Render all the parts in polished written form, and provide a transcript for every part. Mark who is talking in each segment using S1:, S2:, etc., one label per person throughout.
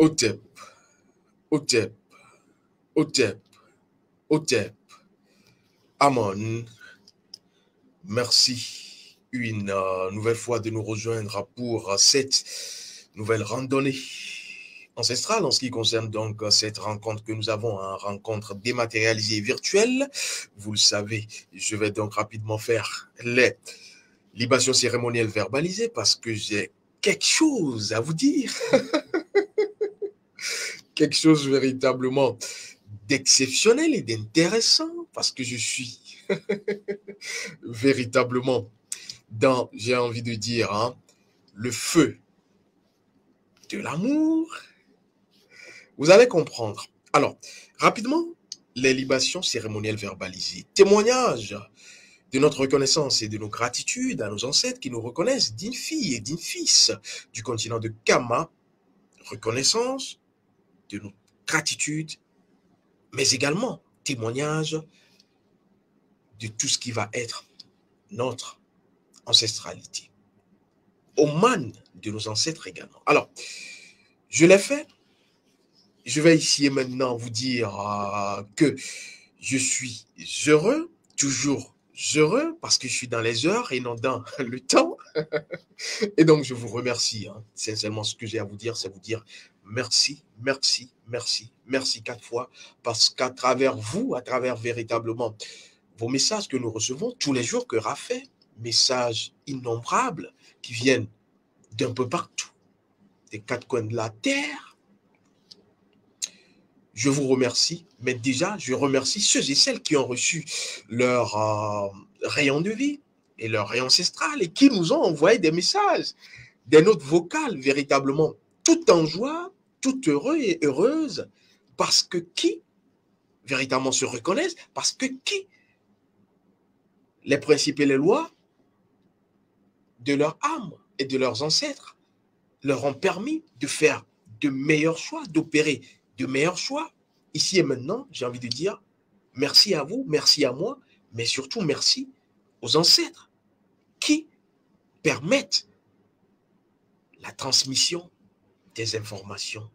S1: Otep, Otep, Otep, Otep, Amon, merci une nouvelle fois de nous rejoindre pour cette nouvelle randonnée ancestrale en ce qui concerne donc cette rencontre que nous avons, une rencontre dématérialisée virtuelle. Vous le savez, je vais donc rapidement faire les libations cérémonielles verbalisées parce que j'ai quelque chose à vous dire. Quelque chose véritablement d'exceptionnel et d'intéressant parce que je suis véritablement dans, j'ai envie de dire, hein, le feu de l'amour. Vous allez comprendre. Alors, rapidement, les libations cérémonielles verbalisées, témoignage de notre reconnaissance et de nos gratitudes à nos ancêtres qui nous reconnaissent dignes filles et dignes fils du continent de Kama, reconnaissance de nos gratitudes, mais également témoignage de tout ce qui va être notre ancestralité. Oman de nos ancêtres également. Alors, je l'ai fait. Je vais ici et maintenant vous dire que je suis heureux, toujours heureux, parce que je suis dans les heures et non dans le temps. Et donc, je vous remercie. Hein. Sincèrement, ce que j'ai à vous dire, c'est vous dire merci, merci, merci, merci 4 fois, parce qu'à travers vous, à travers véritablement vos messages que nous recevons tous les jours, que Raphaël, messages innombrables qui viennent d'un peu partout, des 4 coins de la terre. Je vous remercie, mais déjà, je remercie ceux et celles qui ont reçu leur rayon de vie et leur rayon ancestral et qui nous ont envoyé des messages, des notes vocales véritablement tout en joie, tout heureux et heureuse, parce que qui véritablement se reconnaissent, parce que qui les principes et les lois de leur âme et de leurs ancêtres leur ont permis de faire de meilleurs choix, d'opérer de meilleurs choix. Ici et maintenant, j'ai envie de dire merci à vous, merci à moi, mais surtout merci aux ancêtres qui permettent la transmission des informations,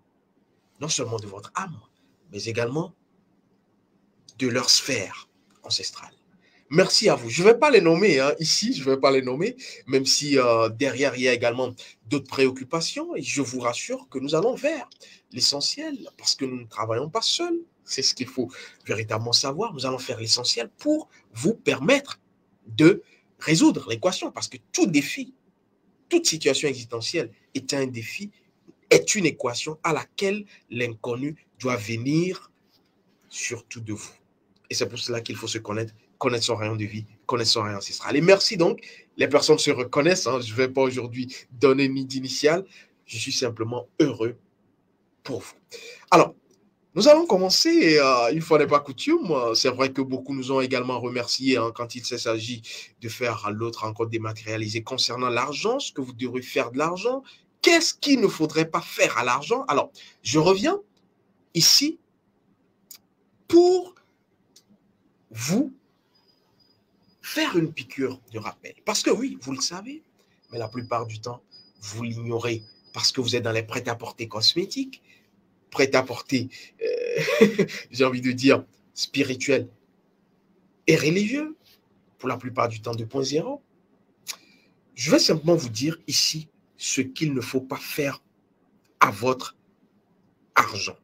S1: non seulement de votre âme, mais également de leur sphère ancestrale. Merci à vous. Je ne vais pas les nommer hein, ici, je ne vais pas les nommer, même si derrière, il y a également d'autres préoccupations. Et je vous rassure que nous allons vers l'essentiel, parce que nous ne travaillons pas seuls. C'est ce qu'il faut véritablement savoir. Nous allons faire l'essentiel pour vous permettre de résoudre l'équation, parce que tout défi, toute situation existentielle est un défi, est une équation à laquelle l'inconnu doit venir surtout de vous. Et c'est pour cela qu'il faut se connaître son rayon de vie, connaître son rayon ancestral. Et merci donc, les personnes se reconnaissent, hein, je ne vais pas aujourd'hui donner ni d'initiale, je suis simplement heureux pour vous. Alors, nous allons commencer, une fois n'est pas coutume, c'est vrai que beaucoup nous ont également remercié hein, quand il s'agit de faire l'autre rencontre dématérialisée concernant l'argent, ce que vous devrez faire de l'argent, qu'est-ce qu'il ne faudrait pas faire à l'argent. Alors, je reviens ici pour vous faire une piqûre de rappel. Parce que oui, vous le savez, mais la plupart du temps, vous l'ignorez parce que vous êtes dans les prêt-à-porter cosmétiques, prêt-à-porter, j'ai envie de dire, spirituel et religieux, pour la plupart du temps 2.0. Je vais simplement vous dire ici ce qu'il ne faut pas faire à votre argent.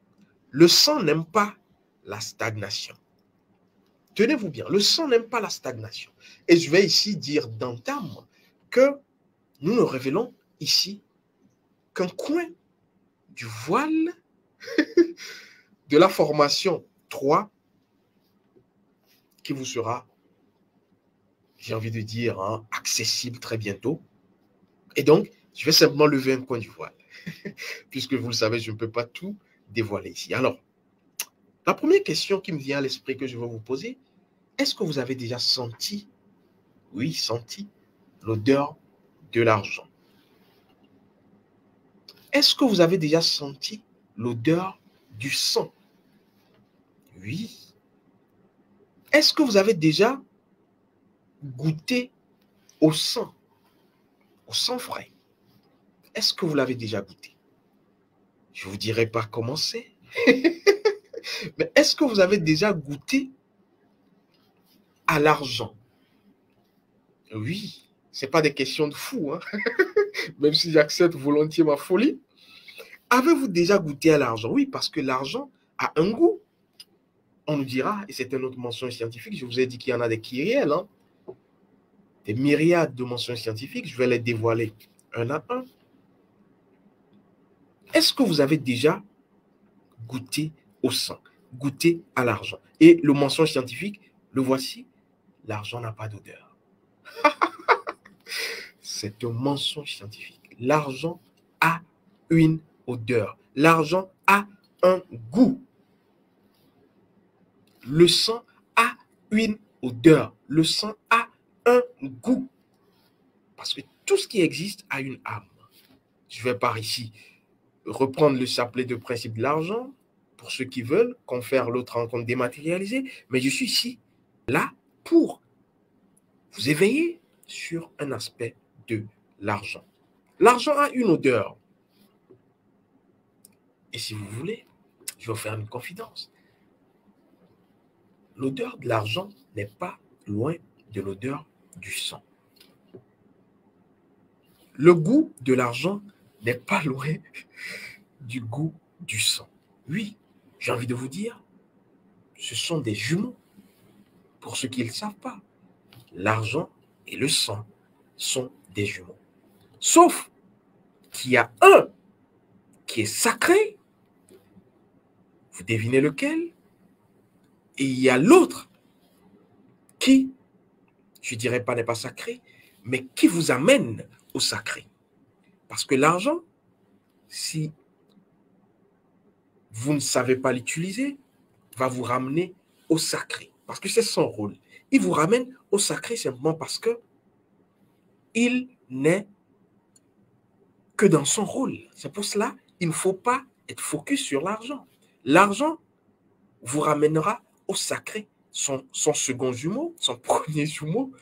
S1: Le sang n'aime pas la stagnation. Tenez-vous bien, le sang n'aime pas la stagnation. Et je vais ici dire d'entame que nous ne révélons ici qu'un coin du voile de la formation 3 qui vous sera, j'ai envie de dire, hein, accessible très bientôt. Et donc, je vais simplement lever un coin du voile, puisque vous le savez, je ne peux pas tout dévoiler ici. Alors, la première question qui me vient à l'esprit que je vais vous poser, est-ce que vous avez déjà senti, oui, senti l'odeur de l'argent? Est-ce que vous avez déjà senti l'odeur du sang? Oui. Est-ce que vous avez déjà goûté au sang frais? Est-ce que vous l'avez déjà goûté? Je ne vous dirai pas comment c'est, mais est-ce que vous avez déjà goûté à l'argent? Oui, ce n'est pas des questions de fou, hein? Même si j'accepte volontiers ma folie. Avez-vous déjà goûté à l'argent? Oui, parce que l'argent a un goût. On nous dira, et c'est une autre mention scientifique, je vous ai dit qu'il y en a des kyrielles, hein? Des myriades de mentions scientifiques, je vais les dévoiler un à un. Est-ce que vous avez déjà goûté au sang, goûté à l'argent? Et le mention scientifique, le voici, l'argent n'a pas d'odeur. C'est un mensonge scientifique. L'argent a une odeur. L'argent a un goût. Le sang a une odeur. Le sang a un goût. Parce que tout ce qui existe a une âme. Je vais par ici reprendre le chapelet de principe de l'argent pour ceux qui veulent confère l'autre rencontre dématérialisée. Mais je suis ici, là, pour vous éveiller sur un aspect de l'argent. L'argent a une odeur. Et si vous voulez, je vais vous faire une confidence. L'odeur de l'argent n'est pas loin de l'odeur du sang. Le goût de l'argent n'est pas loin du goût du sang. Oui, j'ai envie de vous dire, ce sont des jumeaux. Pour ceux qui ne le savent pas, l'argent et le sang sont des jumeaux. Sauf qu'il y a un qui est sacré, vous devinez lequel, et il y a l'autre qui, je ne dirais pas n'est pas sacré, mais qui vous amène au sacré. Parce que l'argent, si vous ne savez pas l'utiliser, va vous ramener au sacré. Parce que c'est son rôle. Il vous ramène au sacré simplement parce que il n'est que dans son rôle. C'est pour cela qu'il ne faut pas être focus sur l'argent. L'argent vous ramènera au sacré, son second jumeau, son premier jumeau,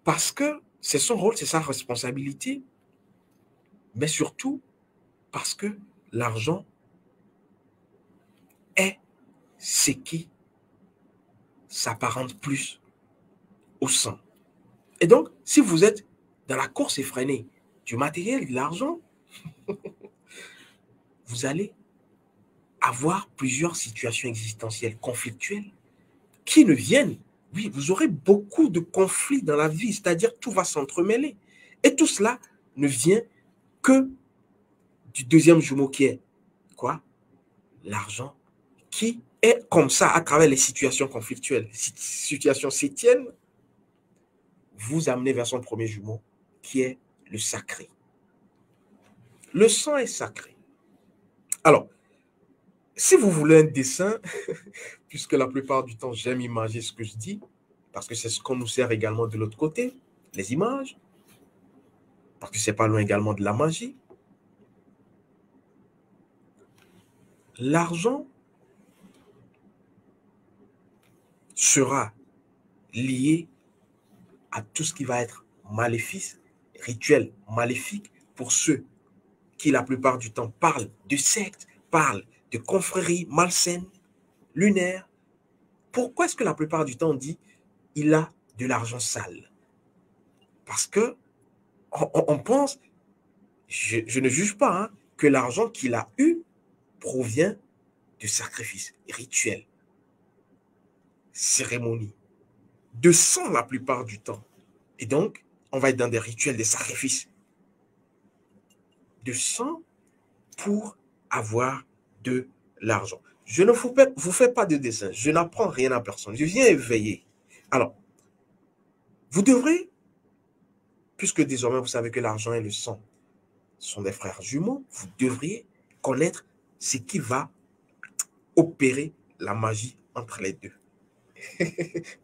S1: parce que c'est son rôle, c'est sa responsabilité, mais surtout parce que l'argent est ce qui s'apparente plus au sang. Et donc, si vous êtes dans la course effrénée du matériel, de l'argent, vous allez avoir plusieurs situations existentielles conflictuelles qui ne viennent. Oui, vous aurez beaucoup de conflits dans la vie, c'est-à-dire tout va s'entremêler. Et tout cela ne vient que du deuxième jumeau qui est quoi? L'argent, qui est comme ça à travers les situations conflictuelles. Situation s'étienne, vous amenez vers son premier jumeau qui est le sacré. Le sang est sacré. Alors, si vous voulez un dessin, puisque la plupart du temps, j'aime imaginer ce que je dis, parce que c'est ce qu'on nous sert également de l'autre côté, les images, parce que c'est pas loin également de la magie. L'argent sera lié à tout ce qui va être maléfice, rituel maléfique, pour ceux qui la plupart du temps parlent de secte, parlent de confrérie malsaine, lunaire. Pourquoi est-ce que la plupart du temps on dit il a de l'argent sale? Parce que on pense, je ne juge pas, hein, que l'argent qu'il a eu provient de sacrifices, rituels, cérémonies, de sang la plupart du temps. Et donc, on va être dans des rituels, des sacrifices de sang pour avoir de l'argent. Je ne vous fais pas de dessin. Je n'apprends rien à personne. Je viens éveiller. Alors, vous devrez, puisque désormais vous savez que l'argent et le sang sont des frères jumeaux, vous devriez connaître ce qui va opérer la magie entre les deux.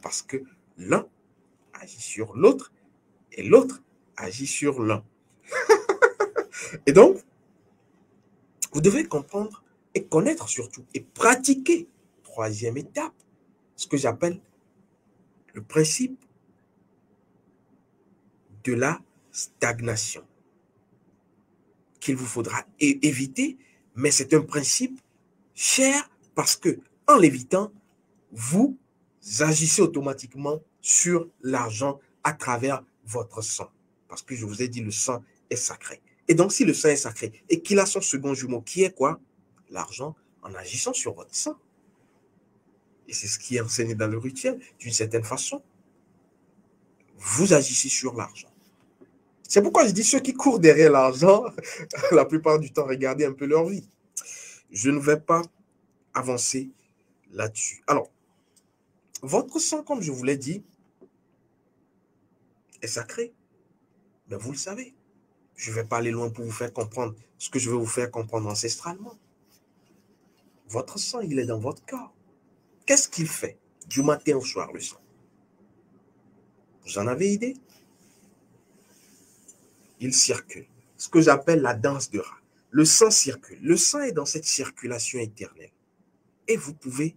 S1: Parce que l'un agit sur l'autre et l'autre agit sur l'un. Et donc, vous devez comprendre et connaître surtout et pratiquer, troisième étape, ce que j'appelle le principe de la stagnation, qu'il vous faudra éviter, mais c'est un principe cher parce que en l'évitant, vous agissez automatiquement sur l'argent à travers votre sang. Parce que je vous ai dit, le sang est sacré. Et donc, si le sang est sacré et qu'il a son second jumeau, qui est quoi? L'argent, en agissant sur votre sang. Et c'est ce qui est enseigné dans le rituel, d'une certaine façon. Vous agissez sur l'argent. C'est pourquoi je dis ceux qui courent derrière l'argent, la plupart du temps, regardez un peu leur vie. Je ne vais pas avancer là-dessus. Alors, votre sang, comme je vous l'ai dit, est sacré. Mais vous le savez. Je ne vais pas aller loin pour vous faire comprendre ce que je veux vous faire comprendre ancestralement. Votre sang, il est dans votre corps. Qu'est-ce qu'il fait du matin au soir, le sang? Vous en avez idée? Il circule. Ce que j'appelle la danse de rats. Le sang circule. Le sang est dans cette circulation éternelle. Et vous pouvez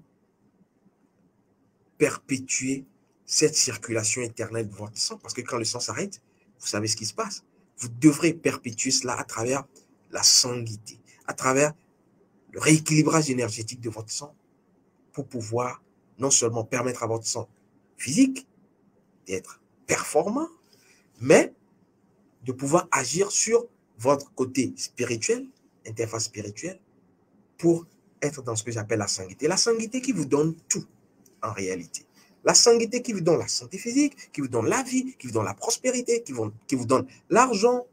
S1: perpétuer cette circulation éternelle de votre sang. Parce que quand le sang s'arrête, vous savez ce qui se passe. Vous devrez perpétuer cela à travers la sanguité, à travers le rééquilibrage énergétique de votre sang pour pouvoir non seulement permettre à votre sang physique d'être performant, mais de pouvoir agir sur votre côté spirituel, interface spirituelle, pour être dans ce que j'appelle la sanguité. La sanguité qui vous donne tout en réalité. La sanguité qui vous donne la santé physique, qui vous donne la vie, qui vous donne la prospérité, qui vous donne l'argent.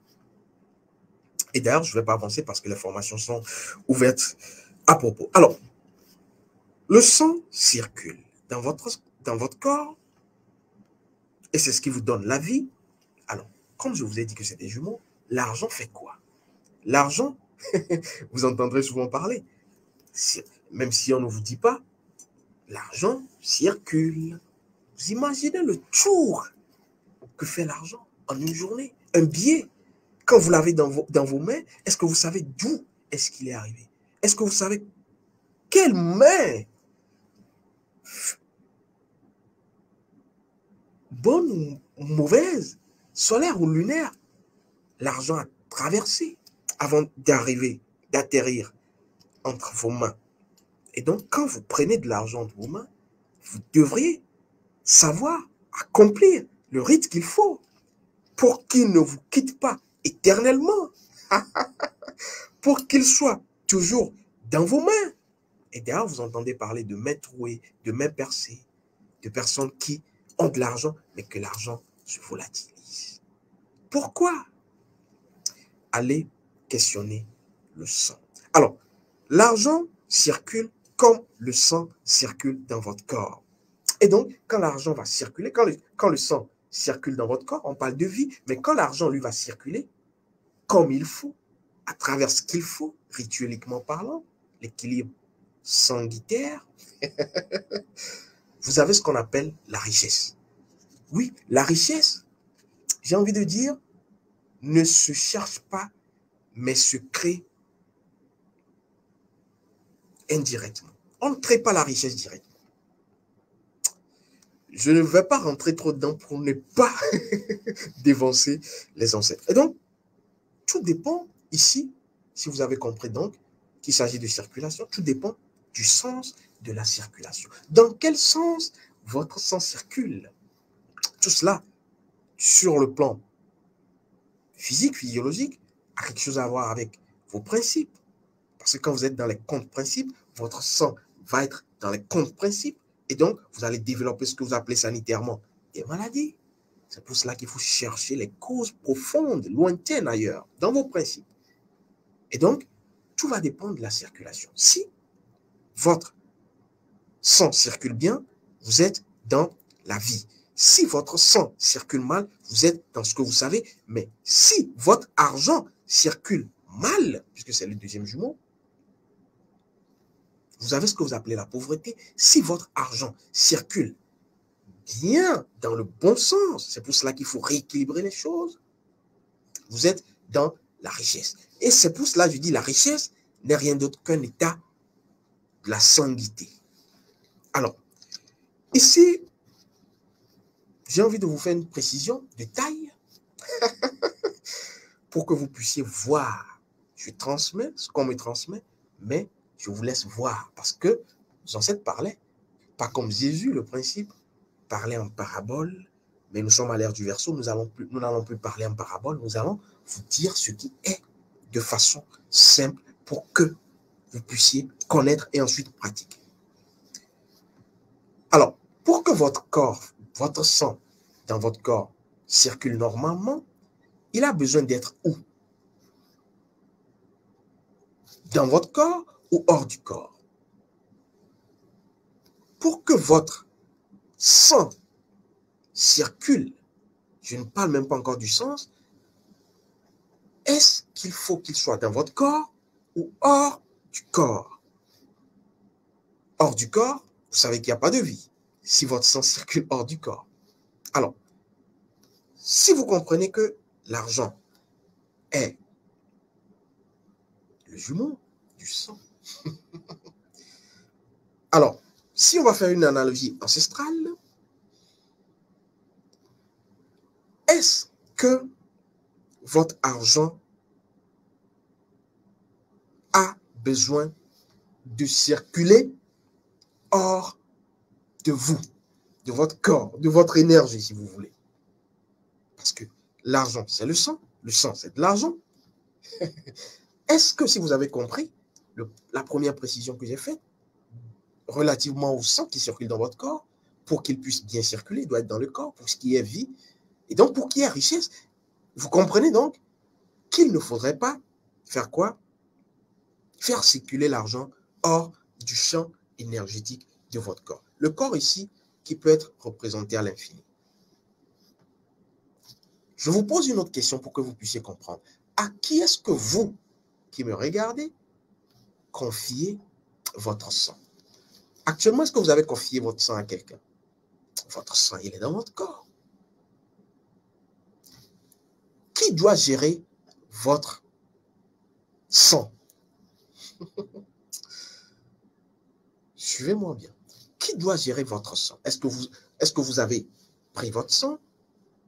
S1: Et d'ailleurs, je ne vais pas avancer parce que les formations sont ouvertes à propos. Alors, le sang circule dans votre corps et c'est ce qui vous donne la vie. Alors, comme je vous ai dit que c'est des jumeaux, l'argent fait quoi? L'argent, vous entendrez souvent parler, même si on ne vous dit pas, l'argent circule. Vous imaginez le tour que fait l'argent en une journée? Un billet, quand vous l'avez dans vos mains, est-ce que vous savez d'où est-ce qu'il est arrivé? Est-ce que vous savez quelle main, bonne ou mauvaise, solaire ou lunaire, l'argent a traversé avant d'arriver, d'atterrir entre vos mains? Et donc, quand vous prenez de l'argent entre vos mains, vous devriez savoir accomplir le rite qu'il faut pour qu'il ne vous quitte pas éternellement, pour qu'il soit toujours dans vos mains. Et d'ailleurs, vous entendez parler de mains trouées, de mains percées, de personnes qui ont de l'argent, mais que l'argent se volatilise. Pourquoi? Allez questionner le sang. Alors, l'argent circule comme le sang circule dans votre corps. Et donc, quand l'argent va circuler, quand le sang circule dans votre corps, on parle de vie, mais quand l'argent, lui, va circuler comme il faut, à travers ce qu'il faut, ritueliquement parlant, l'équilibre sanguitaire, vous avez ce qu'on appelle la richesse. Oui, la richesse, j'ai envie de dire, ne se cherche pas, mais se crée indirectement. On ne crée pas la richesse directement. Je ne vais pas rentrer trop dedans pour ne pas dévancer les ancêtres. Et donc, tout dépend ici, si vous avez compris donc, qu'il s'agit de circulation, tout dépend du sens de la circulation. Dans quel sens votre sang circule? Tout cela, sur le plan physique, physiologique, a quelque chose à voir avec vos principes. Parce que quand vous êtes dans les comptes principes, votre sang va être dans les comptes principes. Et donc, vous allez développer ce que vous appelez sanitairement des maladies. C'est pour cela qu'il faut chercher les causes profondes, lointaines ailleurs, dans vos principes. Et donc, tout va dépendre de la circulation. Si votre sang circule bien, vous êtes dans la vie. Si votre sang circule mal, vous êtes dans ce que vous savez. Mais si votre argent circule mal, puisque c'est le deuxième jumeau, vous avez ce que vous appelez la pauvreté. Si votre argent circule bien dans le bon sens, c'est pour cela qu'il faut rééquilibrer les choses, vous êtes dans la richesse. Et c'est pour cela que je dis la richesse n'est rien d'autre qu'un état de la sanguité. Alors, ici, j'ai envie de vous faire une précision de taille pour que vous puissiez voir. Je transmets ce qu'on me transmet, mais je vous laisse voir parce que nos ancêtres parlaient, pas comme Jésus, le principe, parlait en parabole, mais nous sommes à l'ère du Verseau, nous n'allons plus parler en parabole, nous allons vous dire ce qui est de façon simple pour que vous puissiez connaître et ensuite pratiquer. Alors, pour que votre corps, votre sang dans votre corps circule normalement, il a besoin d'être où? Dans votre corps ou hors du corps? Pour que votre sang circule, je ne parle même pas encore du sens, est-ce qu'il faut qu'il soit dans votre corps ou hors du corps? Hors du corps, vous savez qu'il n'y a pas de vie si votre sang circule hors du corps. Alors, si vous comprenez que l'argent est le jumeau du sang, alors, si on va faire une analogie ancestrale, est-ce que votre argent a besoin de circuler hors de vous, de votre corps, de votre énergie, si vous voulez? Parce que l'argent, c'est le sang c'est de l'argent. Est-ce que, si vous avez compris, la première précision que j'ai faite, relativement au sang qui circule dans votre corps, pour qu'il puisse bien circuler, il doit être dans le corps, pour ce qui est vie, et donc pour qu'il y ait richesse, vous comprenez donc qu'il ne faudrait pas faire quoi? Faire circuler l'argent hors du champ énergétique de votre corps. Le corps ici, qui peut être représenté à l'infini. Je vous pose une autre question pour que vous puissiez comprendre. À qui est-ce que vous, qui me regardez, confiez votre sang? Actuellement, est-ce que vous avez confié votre sang à quelqu'un? Votre sang, il est dans votre corps. Qui doit gérer votre sang? Suivez-moi bien. Qui doit gérer votre sang? Est-ce que vous avez pris votre sang,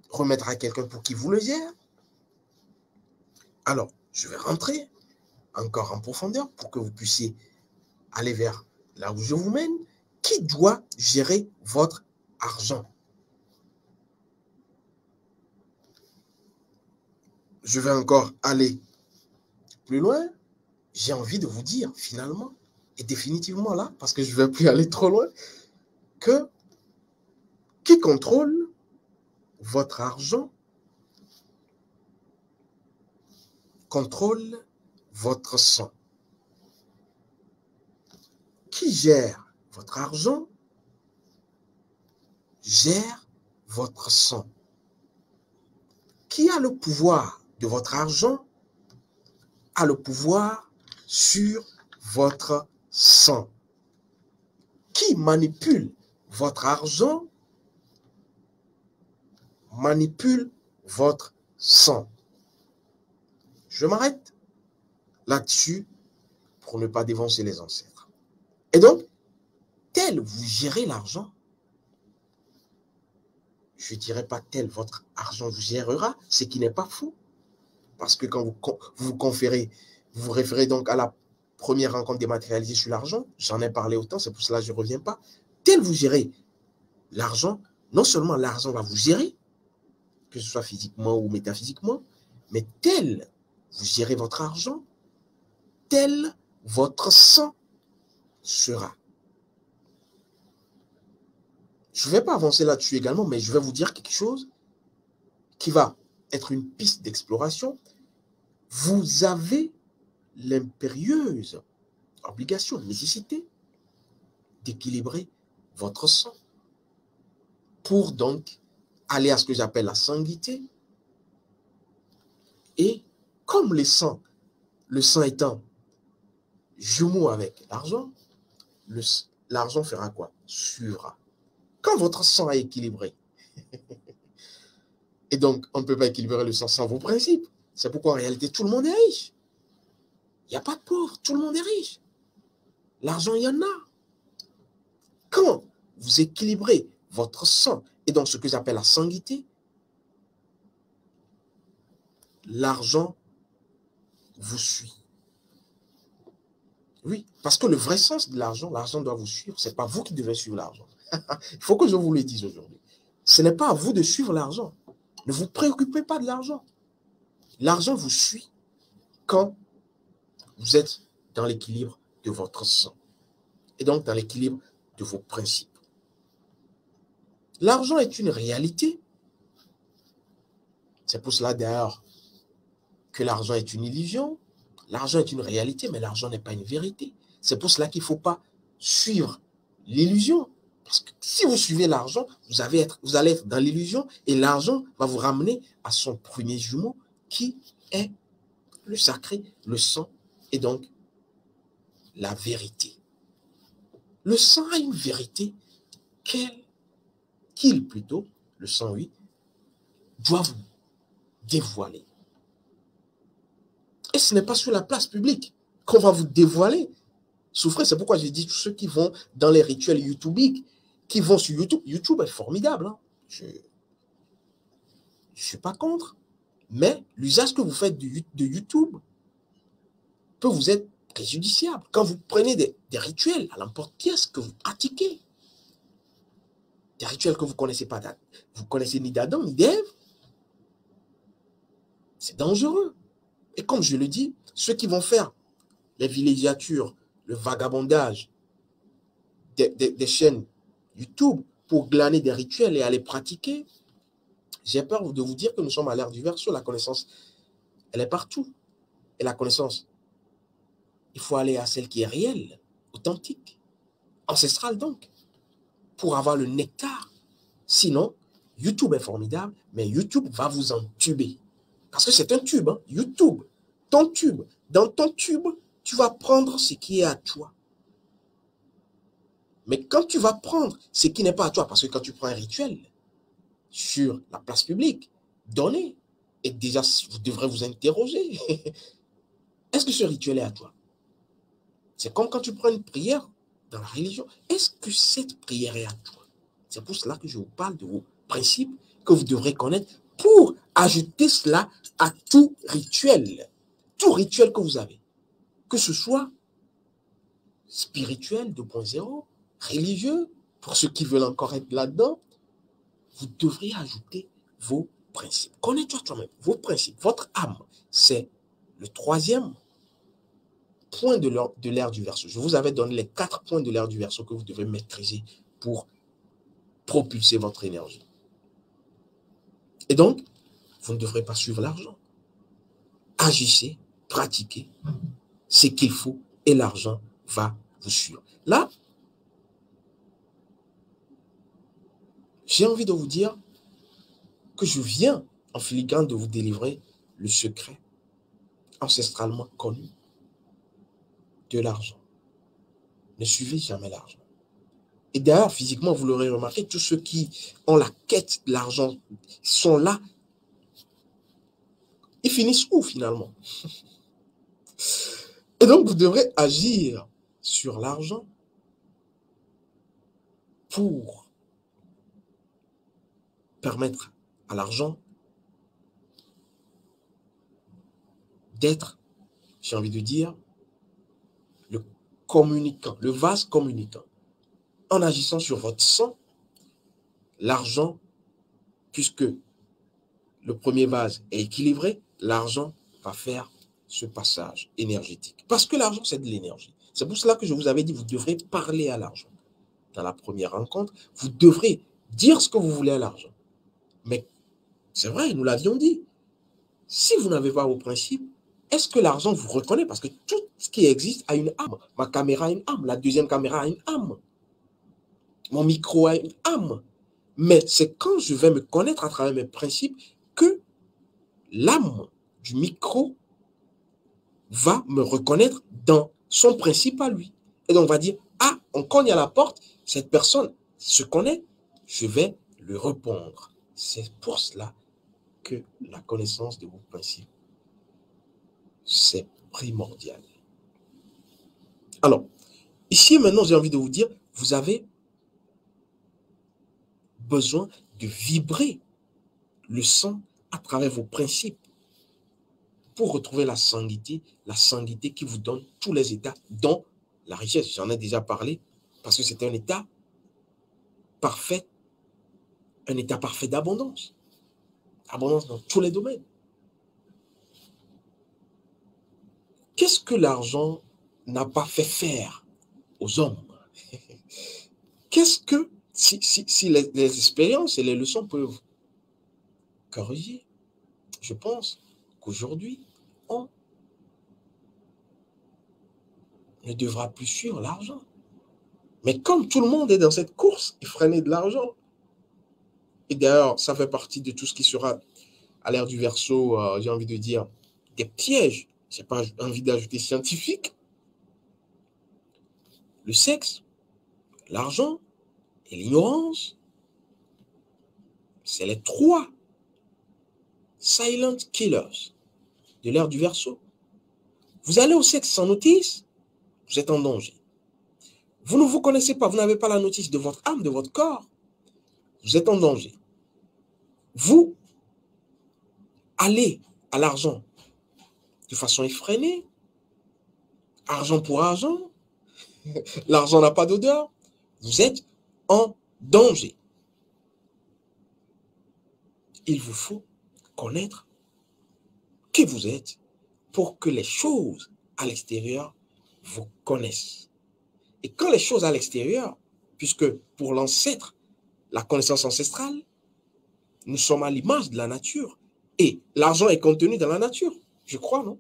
S1: remettre à quelqu'un pour qu'il vous le gère? Alors, je vais rentrer encore en profondeur pour que vous puissiez aller vers là où je vous mène. Qui doit gérer votre argent? Je vais encore aller plus loin. J'ai envie de vous dire finalement et définitivement là, parce que je ne vais plus aller trop loin, que qui contrôle votre argent contrôle votre sang. Qui gère votre argent gère votre sang. Qui a le pouvoir de votre argent a le pouvoir sur votre sang. Qui manipule votre argent manipule votre sang. Je m'arrête là-dessus pour ne pas dévancer les ancêtres. Et donc, tel vous gérez l'argent, je ne dirais pas tel votre argent vous gérera, ce qui n'est pas faux. Parce que quand vous conférez, vous vous référez donc à la première rencontre dématérialisée sur l'argent, j'en ai parlé autant, c'est pour cela que je ne reviens pas. Tel vous gérez l'argent, non seulement l'argent va vous gérer, que ce soit physiquement ou métaphysiquement, mais tel vous gérez votre argent, tel votre sang sera. Je ne vais pas avancer là-dessus également, mais je vais vous dire quelque chose qui va être une piste d'exploration. Vous avez l'impérieuse obligation, nécessité d'équilibrer votre sang pour donc aller à ce que j'appelle la sanguité. Et comme le sang étant jumeau avec l'argent, l'argent fera quoi? Suivra. Quand votre sang est équilibré, et donc on ne peut pas équilibrer le sang sans vos principes, c'est pourquoi en réalité tout le monde est riche. Il n'y a pas de pauvres, tout le monde est riche. L'argent, il y en a. Quand vous équilibrez votre sang, et donc ce que j'appelle la sanguité, l'argent vous suit. Oui, parce que le vrai sens de l'argent doit vous suivre. Ce n'est pas vous qui devez suivre l'argent. Il faut que je vous le dise aujourd'hui. Ce n'est pas à vous de suivre l'argent. Ne vous préoccupez pas de l'argent. L'argent vous suit quand vous êtes dans l'équilibre de votre sang. Et donc dans l'équilibre de vos principes. L'argent est une réalité. C'est pour cela d'ailleurs que l'argent est une illusion. L'argent est une réalité, mais l'argent n'est pas une vérité. C'est pour cela qu'il ne faut pas suivre l'illusion. Parce que si vous suivez l'argent, vous allez être dans l'illusion et l'argent va vous ramener à son premier jumeau qui est le sacré, le sang et donc la vérité. Le sang a une vérité qu'il plutôt, le sang, oui, doit vous dévoiler. Et ce n'est pas sur la place publique qu'on va vous dévoiler. Souffrez, c'est pourquoi j'ai dit tous ceux qui vont dans les rituels YouTubiques, qui vont sur YouTube. YouTube est formidable. Hein. Je ne suis pas contre. Mais l'usage que vous faites de YouTube peut vous être préjudiciable. Quand vous prenez des rituels à l'emporte-pièce que vous pratiquez, des rituels que vous ne connaissez pas, vous connaissez ni d'Adam ni d'Ève, c'est dangereux. Et comme je le dis, ceux qui vont faire les villégiatures, le vagabondage des chaînes YouTube pour glaner des rituels et aller pratiquer, j'ai peur de vous dire que nous sommes à l'ère du verseau. La connaissance, elle est partout. Et la connaissance, il faut aller à celle qui est réelle, authentique, ancestrale donc, pour avoir le nectar. Sinon, YouTube est formidable, mais YouTube va vous entuber. Parce que c'est un tube, hein? YouTube, ton tube. Dans ton tube, tu vas prendre ce qui est à toi. Mais quand tu vas prendre ce qui n'est pas à toi, parce que quand tu prends un rituel sur la place publique, donné, et déjà, vous devrez vous interroger. Est-ce que ce rituel est à toi? C'est comme quand tu prends une prière dans la religion. Est-ce que cette prière est à toi? C'est pour cela que je vous parle de vos principes que vous devrez connaître pour ajouter cela à tout rituel que vous avez. Que ce soit spirituel 2.0, religieux, pour ceux qui veulent encore être là-dedans, vous devrez ajouter vos principes. Connais-toi toi-même, vos principes, votre âme. C'est le troisième point de l'ère du verseau. Je vous avais donné les 4 points de l'ère du verseau que vous devez maîtriser pour propulser votre énergie. Et donc, vous ne devrez pas suivre l'argent. Agissez, pratiquez ce qu'il faut et l'argent va vous suivre. Là, j'ai envie de vous dire que je viens en filigrane de vous délivrer le secret ancestralement connu de l'argent. Ne suivez jamais l'argent. Et d'ailleurs, physiquement, vous l'aurez remarqué, tous ceux qui ont la quête de l'argent sont là. Ils finissent où finalement? Et donc, vous devrez agir sur l'argent pour permettre à l'argent d'être, j'ai envie de dire, le communicant, le vase communicant. En agissant sur votre sang, l'argent, puisque le premier vase est équilibré, l'argent va faire ce passage énergétique. Parce que l'argent, c'est de l'énergie. C'est pour cela que je vous avais dit, vous devrez parler à l'argent. Dans la première rencontre, vous devrez dire ce que vous voulez à l'argent. Mais c'est vrai, nous l'avions dit. Si vous n'avez pas vos principes, est-ce que l'argent vous reconnaît? Parce que tout ce qui existe a une âme. Ma caméra a une âme. La deuxième caméra a une âme. Mon micro a une âme. Mais c'est quand je vais me connaître à travers mes principes que l'âme du micro va me reconnaître dans son principe à lui. Et donc, on va dire, ah, on cogne à la porte, cette personne se connaît, je vais lui répondre. C'est pour cela que la connaissance de vos principes, c'est primordial. Alors, ici maintenant, j'ai envie de vous dire, vous avez besoin de vibrer le sang à travers vos principes pour retrouver la sanguité qui vous donne tous les états, dont la richesse. J'en ai déjà parlé, parce que c'est un état parfait d'abondance. Abondance dans tous les domaines. Qu'est-ce que l'argent n'a pas fait faire aux hommes? Qu'est-ce que, si les expériences et les leçons peuvent corriger, je pense qu'aujourd'hui, on ne devra plus suivre l'argent. Mais comme tout le monde est dans cette course effrénée de l'argent, et d'ailleurs, ça fait partie de tout ce qui sera à l'ère du Verseau, j'ai envie de dire, des pièges, je n'ai pas envie d'ajouter scientifique, le sexe, l'argent et l'ignorance, c'est les trois silent killers de l'ère du Verseau. Vous allez au sexe sans notice, vous êtes en danger. Vous ne vous connaissez pas, vous n'avez pas la notice de votre âme, de votre corps, vous êtes en danger. Vous allez à l'argent de façon effrénée, argent pour argent, l'argent n'a pas d'odeur, vous êtes en danger. Il vous faut connaître qui vous êtes pour que les choses à l'extérieur vous connaissent. Et quand les choses à l'extérieur, puisque pour l'ancêtre, la connaissance ancestrale, nous sommes à l'image de la nature. Et l'argent est contenu dans la nature, je crois, non?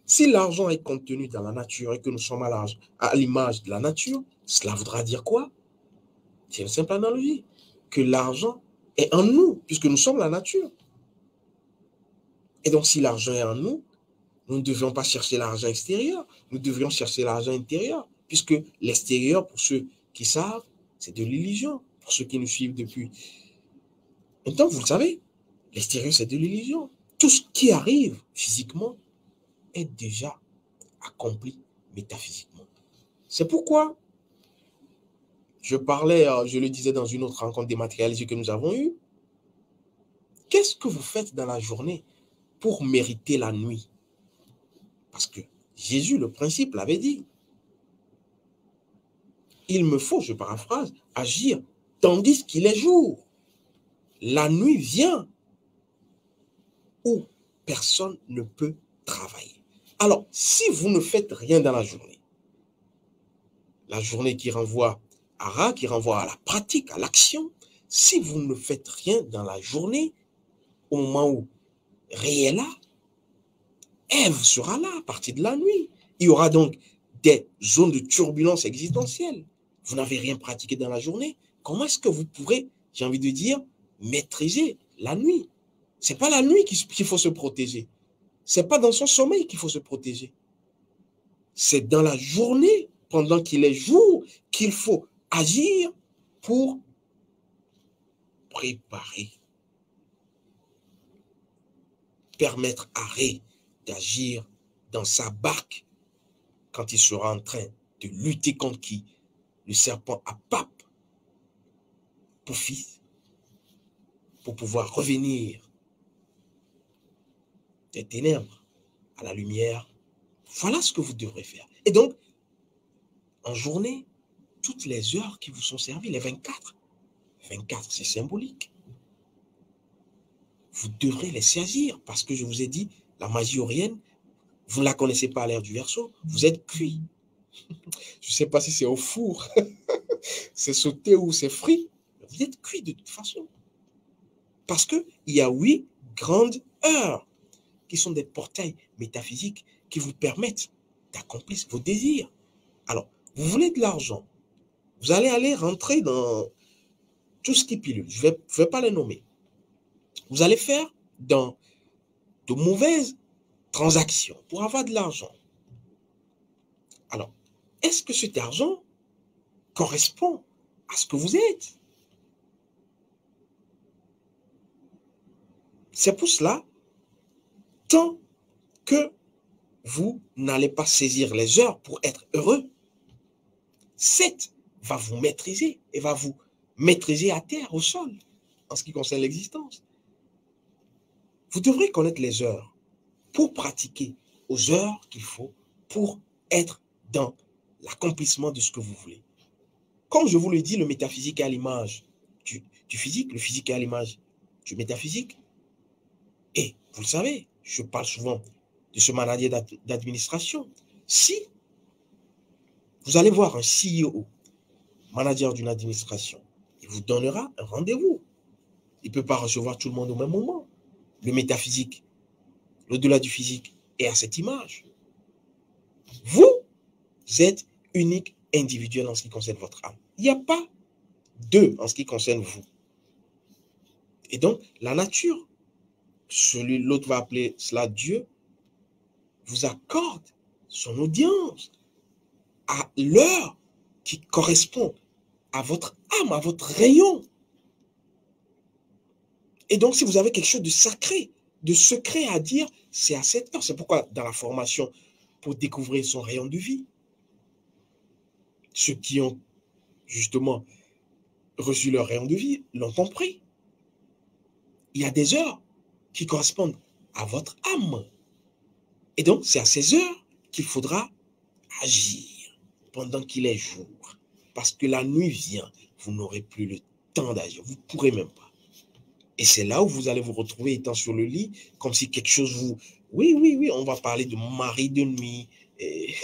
S1: Si l'argent est contenu dans la nature et que nous sommes à l'image de la nature, cela voudra dire quoi? C'est une simple analogie. Que l'argent est en nous, puisque nous sommes la nature. Et donc, si l'argent est en nous, nous ne devions pas chercher l'argent extérieur, nous devrions chercher l'argent intérieur, puisque l'extérieur, pour ceux qui savent, c'est de l'illusion. Pour ceux qui nous suivent depuis longtemps, vous le savez, l'extérieur, c'est de l'illusion. Tout ce qui arrive physiquement est déjà accompli métaphysiquement. C'est pourquoi je parlais, je le disais dans une autre rencontre dématérialisée que nous avons eue. Qu'est-ce que vous faites dans la journée pour mériter la nuit? Parce que Jésus, le principe, l'avait dit. Il me faut, je paraphrase, agir tandis qu'il est jour. La nuit vient où personne ne peut travailler. Alors, si vous ne faites rien dans la journée qui renvoie à Ra, qui renvoie à la pratique, à l'action, si vous ne faites rien dans la journée, au moment où Ré est là, Ève sera là à partir de la nuit. Il y aura donc des zones de turbulence existentielle. Vous n'avez rien pratiqué dans la journée. Comment est-ce que vous pourrez, j'ai envie de dire, maîtriser la nuit? Ce n'est pas la nuit qu'il faut se protéger. Ce n'est pas dans son sommeil qu'il faut se protéger. C'est dans la journée, pendant qu'il est jour, qu'il faut agir pour préparer, permettre à Ré d'agir dans sa barque quand il sera en train de lutter contre qui? Le serpent à pape pour fils, pour pouvoir revenir des ténèbres à la lumière. Voilà ce que vous devrez faire. Et donc, en journée, toutes les heures qui vous sont servies, les 24 c'est symbolique. Vous devrez les saisir parce que je vous ai dit, la magie orienne, vous ne la connaissez pas à l'ère du Verseau, vous êtes cuit. Je ne sais pas si c'est au four, c'est sauté ou c'est frit, mais vous êtes cuit de toute façon. Parce qu'il y a 8 grandes heures qui sont des portails métaphysiques qui vous permettent d'accomplir vos désirs. Alors, vous voulez de l'argent, Vous allez aller rentrer dans tout ce qui pilule. Je vais pas les nommer. Vous allez faire dans de mauvaises transactions pour avoir de l'argent. Alors, est-ce que cet argent correspond à ce que vous êtes? C'est pour cela, tant que vous n'allez pas saisir les heures pour être heureux, 7 va vous maîtriser et va vous maîtriser à terre, au sol, en ce qui concerne l'existence. Vous devrez connaître les heures pour pratiquer aux heures qu'il faut pour être dans l'accomplissement de ce que vous voulez. Comme je vous le dis, le métaphysique est à l'image du physique, le physique est à l'image du métaphysique. Et vous le savez, je parle souvent de ce manager d'administration. Si vous allez voir un CEO, manager d'une administration, il vous donnera un rendez-vous. Il ne peut pas recevoir tout le monde au même moment. Le métaphysique, l'au-delà du physique, est à cette image. Vous êtes unique, individuel en ce qui concerne votre âme. Il n'y a pas deux en ce qui concerne vous. Et donc, la nature, l'autre va appeler cela Dieu, vous accorde son audience à l'heure qui correspond à votre âme, à votre rayon. Et donc, si vous avez quelque chose de sacré, de secret à dire, c'est à cette heure. C'est pourquoi dans la formation, pour découvrir son rayon de vie, ceux qui ont justement reçu leur rayon de vie l'ont compris. Il y a des heures qui correspondent à votre âme. Et donc, c'est à ces heures qu'il faudra agir pendant qu'il est jour. Parce que la nuit vient, vous n'aurez plus le temps d'agir. Vous ne pourrez même pas. Et c'est là où vous allez vous retrouver étant sur le lit, comme si quelque chose vous... Oui, on va parler de mari de nuit. Et...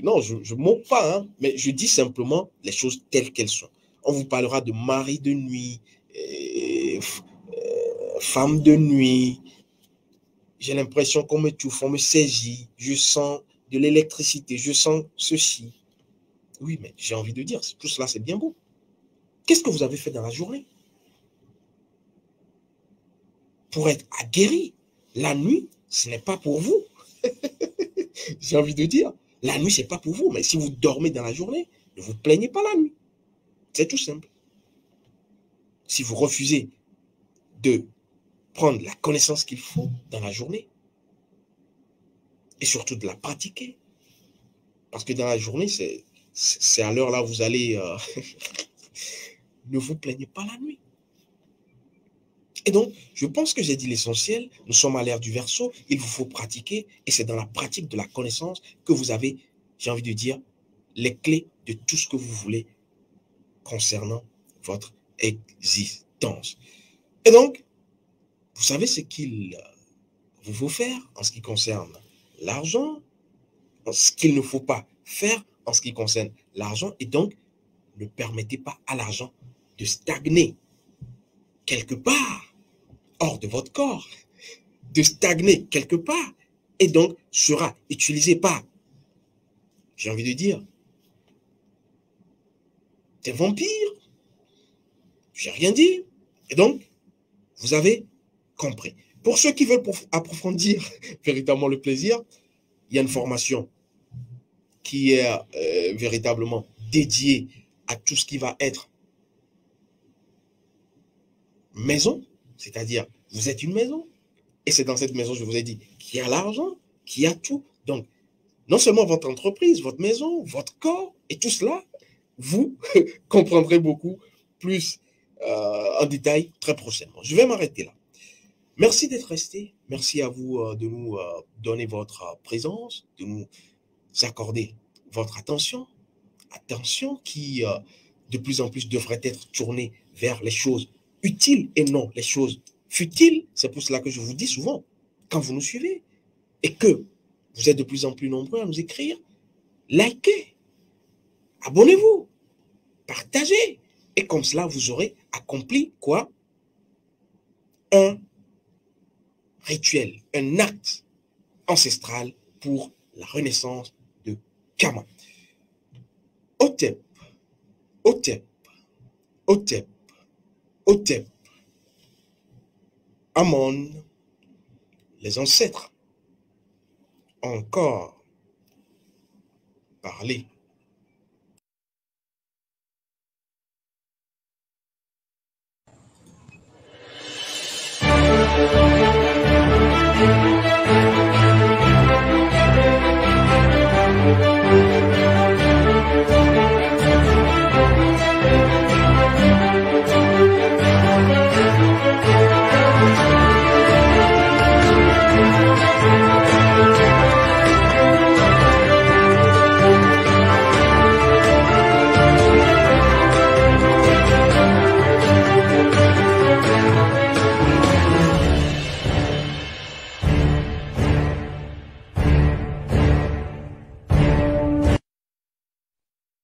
S1: non, je ne moque pas, hein, mais je dis simplement les choses telles qu'elles sont. On vous parlera de mari de nuit, femme de nuit. J'ai l'impression qu'on me touche, on me saisit. Je sens de l'électricité, je sens ceci. Oui, mais j'ai envie de dire, tout cela, c'est bien beau. Qu'est-ce que vous avez fait dans la journée pour être aguerri? La nuit, ce n'est pas pour vous. J'ai envie de dire, la nuit, ce n'est pas pour vous. Mais si vous dormez dans la journée, ne vous plaignez pas la nuit. C'est tout simple. Si vous refusez de prendre la connaissance qu'il faut dans la journée, et surtout de la pratiquer, parce que dans la journée, c'est à l'heure là où vous allez... ne vous plaignez pas la nuit. Et donc, je pense que j'ai dit l'essentiel. Nous sommes à l'ère du Verseau. Il vous faut pratiquer. Et c'est dans la pratique de la connaissance que vous avez, j'ai envie de dire, les clés de tout ce que vous voulez concernant votre existence. Et donc, vous savez ce qu'il vous faut faire en ce qui concerne l'argent, ce qu'il ne faut pas faire en ce qui concerne l'argent. Et donc, ne permettez pas à l'argent de stagner quelque part hors de votre corps, de stagner quelque part, et donc sera utilisé par, j'ai envie de dire, des vampires. J'ai rien dit. Et donc, vous avez compris. Pour ceux qui veulent approfondir véritablement le plaisir, il y a une formation qui est véritablement dédiée à tout ce qui va être maison, c'est-à-dire vous êtes une maison, et c'est dans cette maison, je vous ai dit, qu'il y a l'argent, qu'il y a tout. Donc, non seulement votre entreprise, votre maison, votre corps, et tout cela, vous comprendrez beaucoup plus en détail très prochainement. Je vais m'arrêter là. Merci d'être resté. Merci à vous de nous donner votre présence, de nous accorder votre attention. Attention qui, de plus en plus, devrait être tournée vers les choses utiles et non les choses futiles. C'est pour cela que je vous dis souvent, quand vous nous suivez et que vous êtes de plus en plus nombreux à nous écrire, likez, abonnez-vous, partagez. Et comme cela, vous aurez accompli quoi? Un rituel, un acte ancestral pour la renaissance de Kama. Hotep, Hotep, Hotep, Hotep, Amon, les ancêtres ont encore parlé.